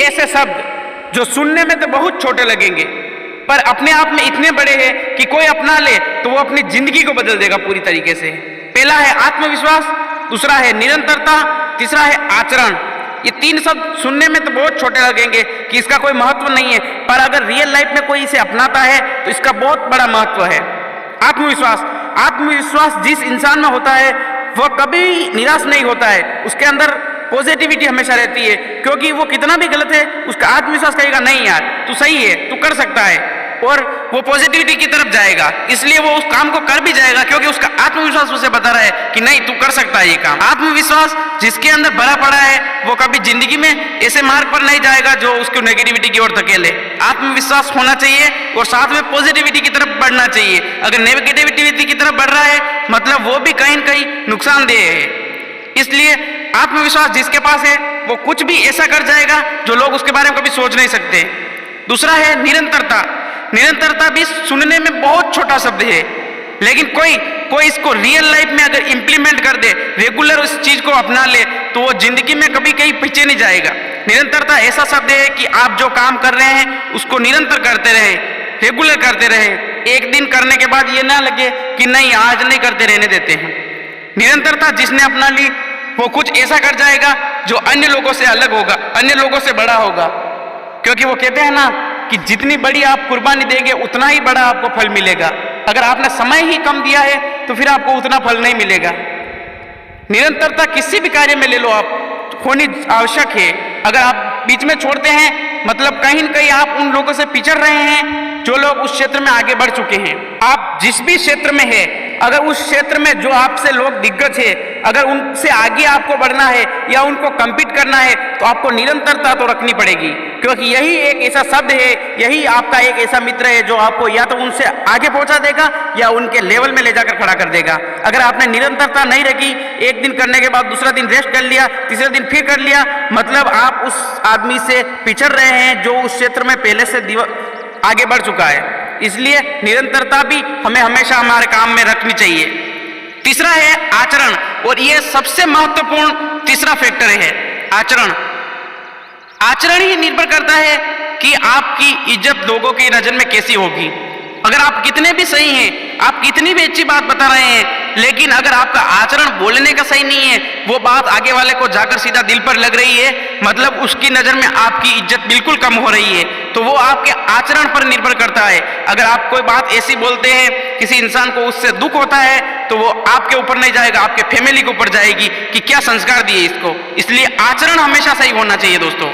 ऐसे शब्द जो सुनने में तो बहुत छोटे लगेंगे पर अपने आप में इतने बड़े हैं कि कोई अपना ले तो वो अपनी जिंदगी को बदल देगा पूरी तरीके से। पहला है आत्मविश्वास, दूसरा है निरंतरता, तीसरा है आचरण। ये तीन शब्द सुनने में तो बहुत छोटे लगेंगे कि इसका कोई महत्व नहीं है, पर अगर रियल लाइफ में कोई इसे अपनाता है तो इसका बहुत बड़ा महत्व है। आत्मविश्वास, आत्मविश्वास जिस इंसान में होता है वह कभी निराश नहीं होता है, उसके अंदर पॉजिटिविटी हमेशा रहती है, क्योंकि वो कितना भी गलत है उसका आत्मविश्वास कहेगा नहीं यार तू सही है, तू कर सकता है, और वो पॉजिटिविटी की तरफ जाएगा। इसलिए वो उस काम को कर भी जाएगा क्योंकि उसका आत्मविश्वास उसे बता रहा है कि नहीं तू कर सकता है ये काम। आत्मविश्वास जिसके अंदर भरा पड़ा है वो कभी जिंदगी में ऐसे मार्ग पर नहीं जाएगा जो उसको नेगेटिविटी की ओर धकेले। आत्मविश्वास होना चाहिए और साथ में पॉजिटिविटी की तरफ बढ़ना चाहिए। अगर नेगेटिविटी की तरफ बढ़ रहा है मतलब वो भी कहीं न कहीं नुकसानदेह है। इसलिए आत्मविश्वास जिसके पास है वो कुछ भी ऐसा कर जाएगा जो लोग उसके बारे में कभी सोच नहीं सकते। दूसरा है निरंतरता। निरंतरता भी सुनने में बहुत छोटा शब्द है, लेकिन कोई इसको रियल लाइफ में अगर इंप्लीमेंट कर दे, रेगुलर उस चीज को अपना ले तो वो जिंदगी में कभी कहीं पीछे नहीं जाएगा। निरंतरता ऐसा शब्द है कि आप जो काम कर रहे हैं उसको निरंतर करते रहे, रेगुलर करते रहे। एक दिन करने के बाद ये ना लगे कि नहीं आज नहीं करते, रहने देते हैं। निरंतरता जिसने अपना ली वो कुछ ऐसा कर जाएगा जो अन्य लोगों से अलग होगा, अन्य लोगों से बड़ा होगा, क्योंकि वो कहते हैं ना कि जितनी बड़ी आप कुर्बानी देंगे उतना ही बड़ा आपको फल मिलेगा। अगर आपने समय ही कम दिया है तो फिर आपको उतना फल नहीं मिलेगा। निरंतरता किसी भी कार्य में ले लो आप होनी आवश्यक है। अगर आप बीच में छोड़ते हैं मतलब कहीं न कहीं आप उन लोगों से पिछड़ रहे हैं जो लोग उस क्षेत्र में आगे बढ़ चुके हैं। आप जिस भी क्षेत्र में है, अगर उस क्षेत्र में जो आपसे लोग दिग्गज है, अगर उनसे आगे आपको बढ़ना है या उनको कम्पीट करना है तो आपको निरंतरता तो रखनी पड़ेगी, क्योंकि यही एक ऐसा शब्द है, यही आपका एक ऐसा मित्र है जो आपको या तो उनसे आगे पहुंचा देगा या उनके लेवल में ले जाकर खड़ा कर देगा। अगर आपने निरंतरता नहीं रखी, एक दिन करने के बाद दूसरा दिन रेस्ट कर लिया, तीसरे दिन फिर कर लिया, मतलब आप उस आदमी से पिछड़ रहे हैं जो उस क्षेत्र में पहले से आगे बढ़ चुका है। इसलिए निरंतरता भी हमें हमेशा हमारे काम में रखनी चाहिए। तीसरा है आचरण, और यह सबसे महत्वपूर्ण तीसरा फैक्टर है आचरण। आचरण ही निर्भर करता है कि आपकी इज्जत लोगों की नजर में कैसी होगी। अगर आप कितने भी सही हैं, आप कितनी भी अच्छी बात बता रहे हैं, लेकिन अगर आपका आचरण बोलने का सही नहीं है, वो बात आगे वाले को जाकर सीधा दिल पर लग रही है, मतलब उसकी नजर में आपकी इज्जत बिल्कुल कम हो रही है, तो वो आपके आचरण पर निर्भर करता है। अगर आप कोई बात ऐसी बोलते हैं किसी इंसान को उससे दुख होता है तो वो आपके ऊपर नहीं जाएगा, आपके फैमिली के ऊपर जाएगी कि क्या संस्कार दिए इसको। इसलिए आचरण हमेशा सही होना चाहिए दोस्तों।